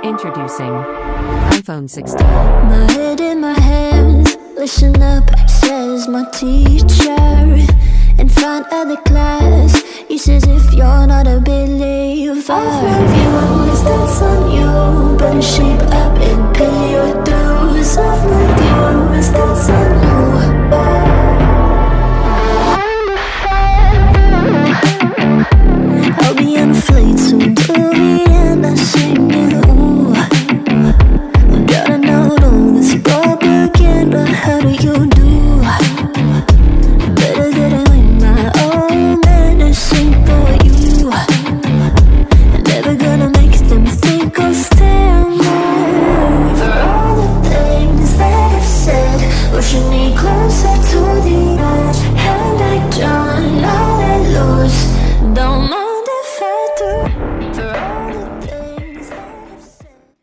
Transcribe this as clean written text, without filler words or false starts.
Introducing iPhone 16. My head in my hands, listen up, says my teacher. In front of the class, he says if you're not a believer, I've views, that's on you. Better shape up and pay your dues. I've views, that's on you.